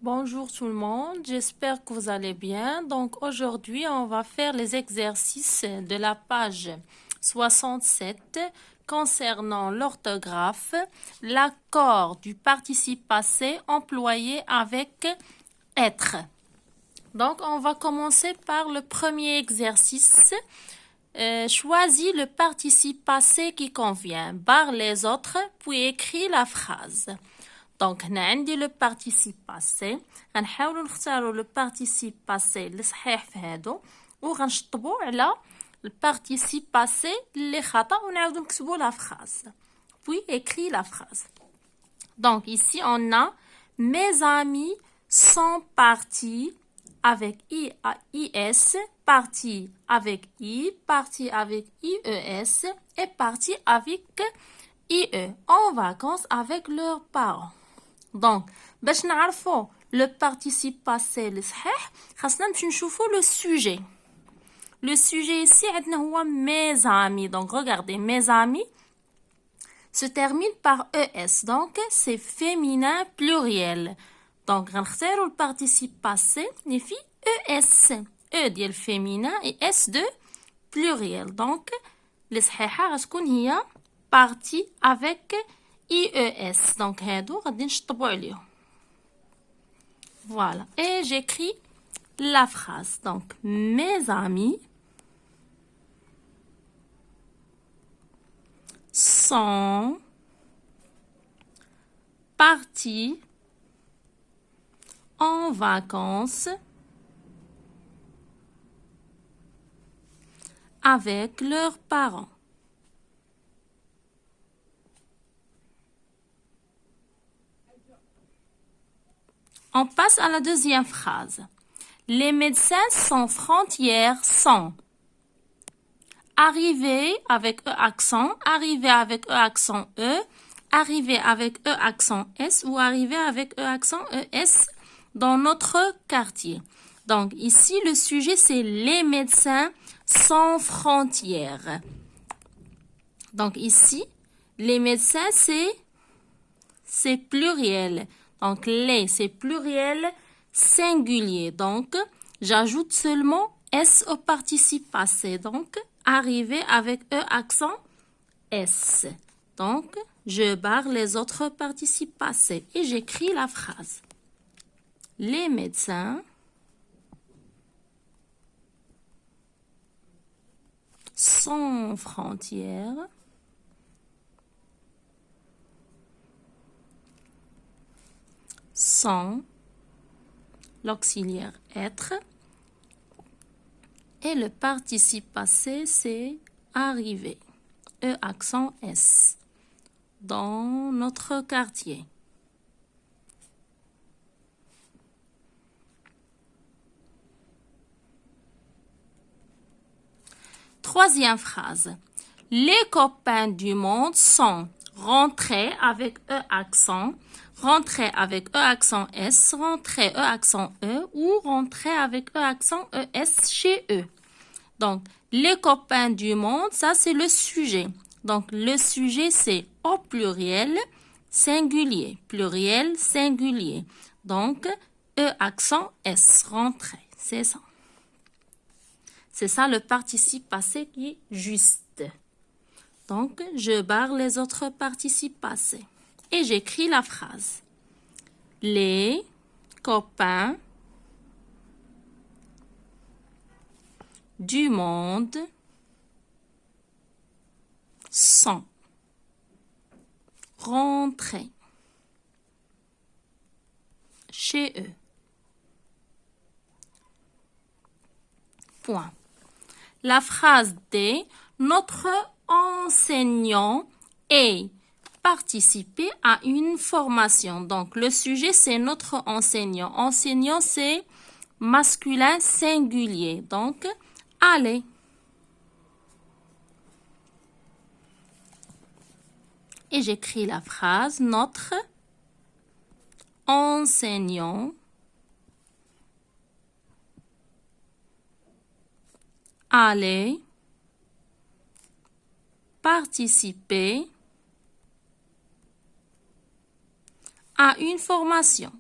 Bonjour tout le monde, j'espère que vous allez bien. Donc aujourd'hui, on va faire les exercices de la page 67 concernant l'orthographe, l'accord du participe passé employé avec être. Donc on va commencer par le premier exercice. Choisis le participe passé qui convient. Barre les autres, puis écris la phrase. دونك هنا عندي لو بارتيسيب باسي غنحاولوا نختاروا لو بارتيسيب باسي اللي صحيح في هادو وغنشطبوا على البارتيسيب باسي اللي خطا ونعاودوا نكتبوا لا فراز puis écrit la phrase. Donc ici on a mes amis sont partis avec IS, partis avec I, partis avec IES et partis avec IE en vacances avec leurs parents. Donc, باش نعرفوا le participe passé اللي صحيح خاصنا نمشي نشوفوا le sujet. Le sujet ici عندنا هو mes amis. Donc, regardez, mes amis se termine par ES. Donc, c'est féminin pluriel. Donc, غنختاروا le participe passé اللي فيه ES. E ديال féminin et S de pluriel. Donc, اللي صحيحة غتكون هي partie avec IES. Donc, هادو غادي نشطبوا عليهم. Voilà. Et j'écris la phrase. Donc, mes amis sont partis en vacances avec leurs parents. On passe à la deuxième phrase. Les médecins sans frontières sont arrivés avec E accent, arrivés avec E accent E, arrivés avec E accent S ou arrivés avec E accent ES dans notre quartier. Donc ici, le sujet, c'est les médecins sans frontières. Donc ici, les médecins, c'est pluriel. Donc, les, c'est pluriel singulier. Donc, j'ajoute seulement S au participe passé. Donc, arrivé avec E accent S. Donc, je barre les autres participes passés et j'écris la phrase. Les médecins sans frontières sont l'auxiliaire être et le participe passé c'est arrivé, E accent S, dans notre quartier. Troisième phrase. Les copains du monde sont rentrés avec E accent, rentrés avec E accent S, rentrés E accent E ou rentrés avec E accent ES chez eux. Donc, les copains du monde, ça c'est le sujet. Donc, le sujet c'est au pluriel singulier. Pluriel singulier. Donc, E accent S, rentrés. C'est ça. C'est ça le participe passé qui est juste. Donc, je barre les autres participes passés. Et j'écris la phrase. Les copains du monde sont rentrés chez eux. Point. La phrase D, notre enseignant est participé à une formation. Donc, le sujet, c'est notre enseignant. Enseignant, c'est masculin singulier. Donc, allez. Et j'écris la phrase, notre enseignant allait participer à une formation.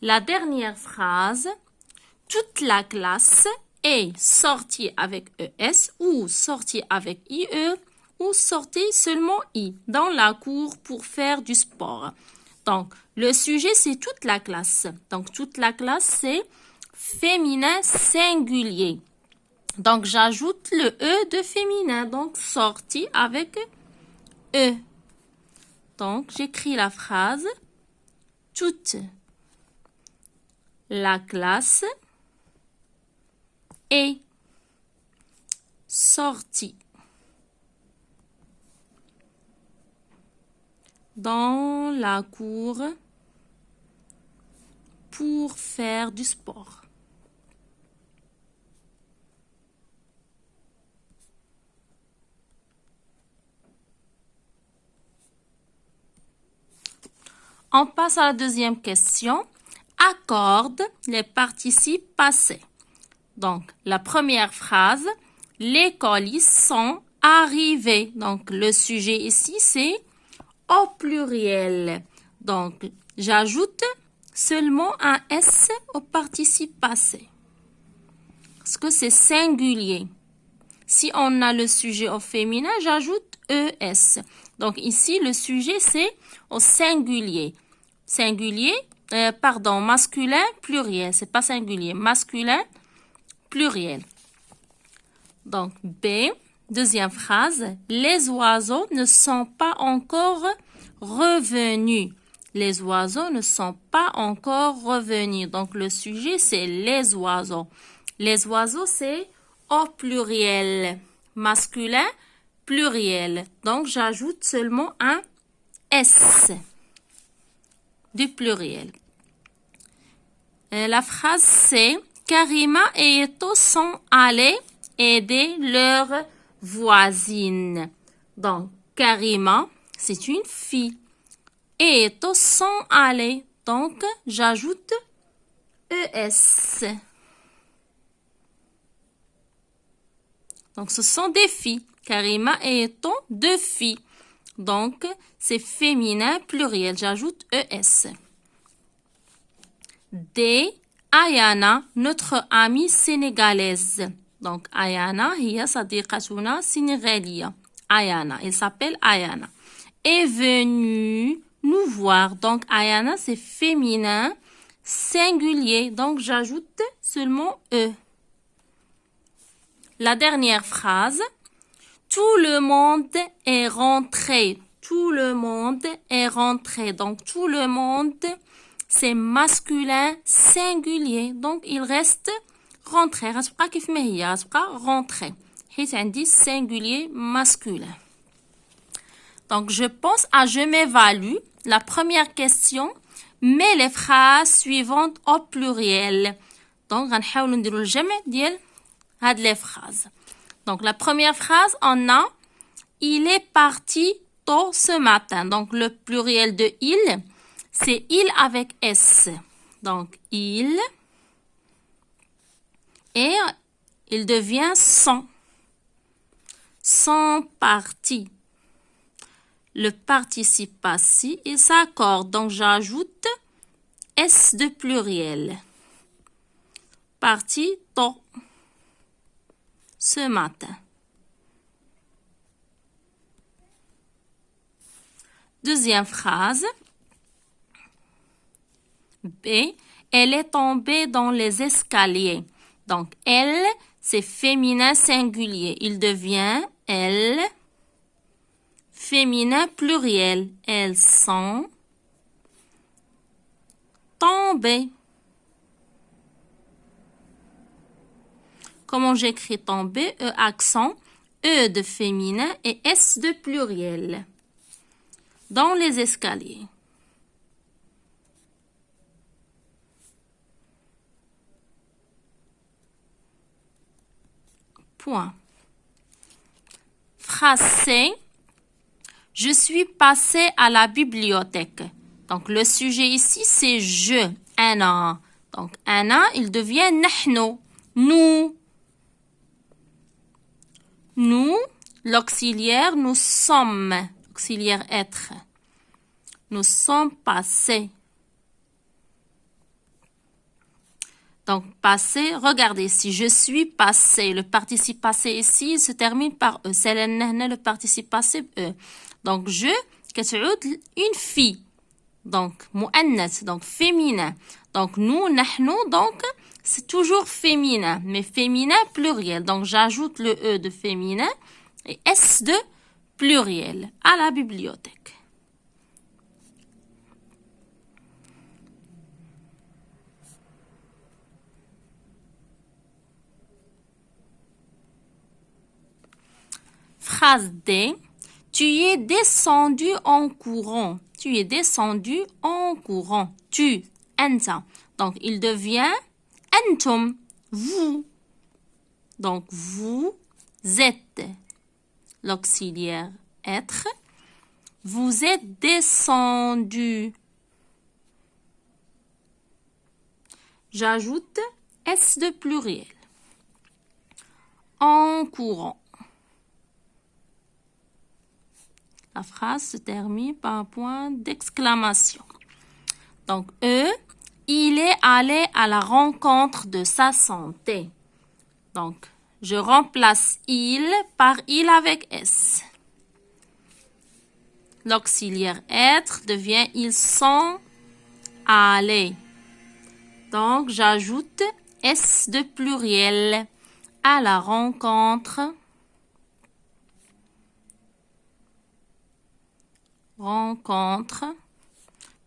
La dernière phrase, toute la classe est sortie avec ES ou sortie avec IE ou sortie seulement I dans la cour pour faire du sport. Donc, le sujet, c'est toute la classe. Donc, toute la classe, c'est féminin singulier. Donc, j'ajoute le E de féminin. Donc, sortie avec E. Donc, j'écris la phrase. Toute la classe est sortie dans la cour pour faire du sport. On passe à la deuxième question. Accorde les participes passés. Donc, la première phrase, les colis sont arrivés. Donc, le sujet ici, c'est au pluriel. Donc, j'ajoute seulement un S au participe passé. Parce que c'est singulier. Si on a le sujet au féminin, j'ajoute ES. Donc, ici, le sujet, c'est au singulier. Masculin, pluriel. C'est pas singulier. Masculin, pluriel. Donc, B, deuxième phrase. Les oiseaux ne sont pas encore revenus. Les oiseaux ne sont pas encore revenus. Donc, le sujet, c'est les oiseaux. Les oiseaux, c'est au pluriel. Masculin, pluriel. Donc, j'ajoute seulement un S du pluriel. La phrase, c'est Karima et Eto sont allés aider leur voisine. Donc, Karima, c'est une fille. Et Eto sont allés. Donc, j'ajoute ES. Donc, ce sont des filles. Karima et Eto, deux filles. Donc, c'est féminin pluriel. J'ajoute ES. D. Ayana, notre amie sénégalaise. Donc, Ayana, hiya sadiqatuna sénégaliya. Ayana, elle s'appelle Ayana. Est venue nous voir. Donc, Ayana, c'est féminin singulier. Donc, j'ajoute seulement E. La dernière phrase. Tout le monde est rentré. Tout le monde est rentré. Donc, tout le monde, c'est masculin singulier. Donc, il reste rentré. Rentré. C'est singulier masculin. Donc, je pense à je m'évalue. La première question, mets les phrases suivantes au pluriel. Donc, on va نديرو الجمع ديال هاد les phrases. Donc, la première phrase, on a « Il est parti tôt ce matin ». Donc, le pluriel de « il », c'est « il » avec « s ». Donc, « il » et il devient « sont ». Sont partis. Le participe passé, il s'accorde. Donc, j'ajoute « s » de pluriel. Parti tôt. Ce matin. Deuxième phrase. B. Elle est tombée dans les escaliers. Donc, elle, c'est féminin singulier. Il devient elle. Féminin pluriel. Elles sont tombées. Comment j'écris tomber? E accent, E de féminin et S de pluriel. Dans les escaliers. Point. Phrase C. Je suis passé à la bibliothèque. Donc, le sujet ici, c'est je, ana. Donc, ana, il devient nahno, nous. Nous, l'auxiliaire, nous sommes. Auxiliaire être. Nous sommes passés. Donc, passé, regardez, si je suis passé, le participe passé ici, il se termine par E. C'est le participe passé E. Donc, je, une fille. Donc, mu'annas, donc féminin. Donc, nous, nahnu, donc, c'est toujours féminin, mais féminin pluriel. Donc, j'ajoute le E de féminin et S de pluriel à la bibliothèque. Phrase D. Tu es descendu en courant. Tu es descendu en courant. Tu, anta. Donc, il devient antum, vous. Donc, vous êtes l'auxiliaire être. Vous êtes descendu. J'ajoute S de pluriel. En courant. La phrase se termine par un point d'exclamation. Donc, E, il est allé à la rencontre de sa santé. Donc, je remplace il par il avec S. L'auxiliaire être devient ils sont allés. Donc, j'ajoute S de pluriel à la rencontre. Rencontre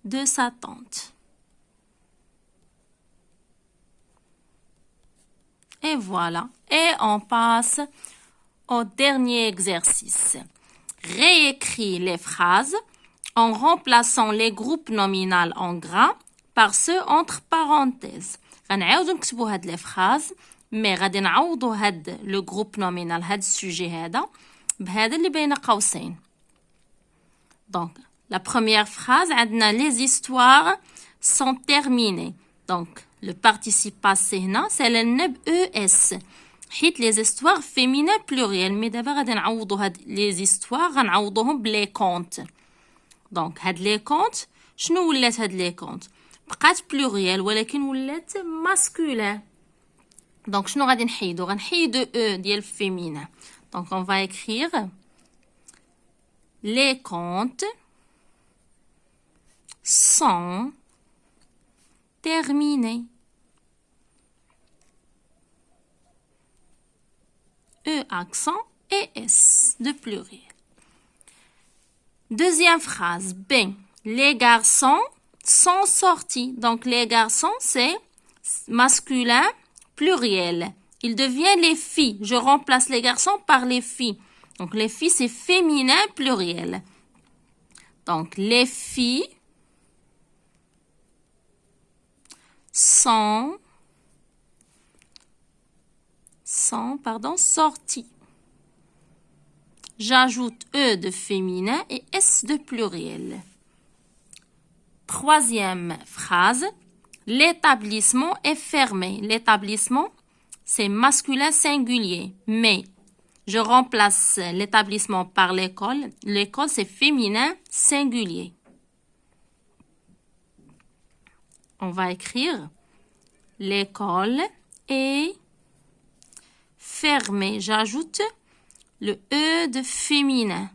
de sa tante. Et voilà. Et on passe au dernier exercice. Réécris les phrases en remplaçant les groupes nominaux en gras par ceux entre parenthèses. غنعاودو نكتبو هاد لي فراز مي غادي نعوضو هاد لو جروب نومينال هاد السوجي هذا بهذا اللي بين قوسين. Donc, la première phrase, les histoires sont terminées. Donc, le participe passé, c'est le neb ES. Les histoires féminines plurielles. Mais d'abord, les histoires, on les contes. Donc, les contes, شنو ولات هاد les contes؟ بقات pluriel ولكن ولات masculin. Donc, شنو غادي نحيدو؟ غنحيدو E ديال féminin. Donc, on va écrire les contes sont terminés. E accent et S de pluriel. Deuxième phrase, B. Les garçons sont sortis. Donc, les garçons, c'est masculin pluriel. Il devient les filles. Je remplace les garçons par les filles. Donc, les filles, c'est féminin pluriel. Donc, les filles sont sorties. J'ajoute E de féminin et S de pluriel. Troisième phrase, l'établissement est fermé. L'établissement, c'est masculin singulier, mais je remplace l'établissement par l'école. L'école, c'est féminin singulier. On va écrire l'école est fermée. J'ajoute le E de féminin.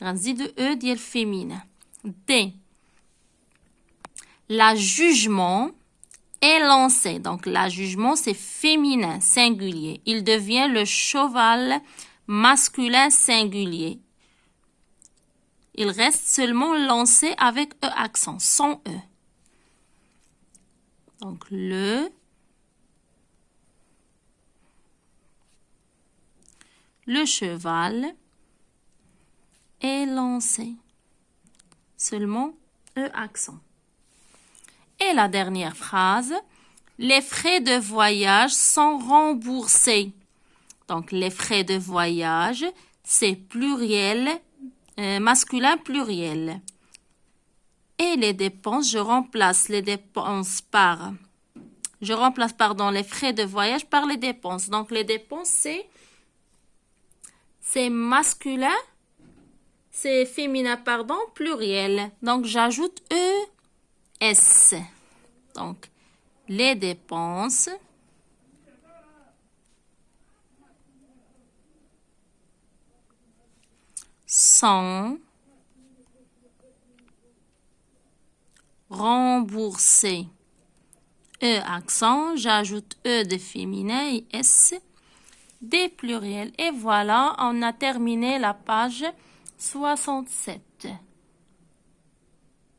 Grandi de E d'il féminin. D. La jugement est lancé. Donc, la jugement, c'est féminin, singulier. Il devient le cheval masculin singulier. Il reste seulement lancé avec E accent, sans E. Donc, le cheval est lancé. Seulement E accent. Et la dernière phrase, les frais de voyage sont remboursés. Donc, les frais de voyage, c'est pluriel, masculin pluriel. Et les dépenses, je remplace les frais de voyage par les dépenses. Donc, les dépenses, c'est masculin, c'est féminin, pluriel. Donc, j'ajoute ES. Donc, les dépenses, sont remboursées. E accent, j'ajoute E de féminin et S des pluriels. Et voilà, on a terminé la page 67.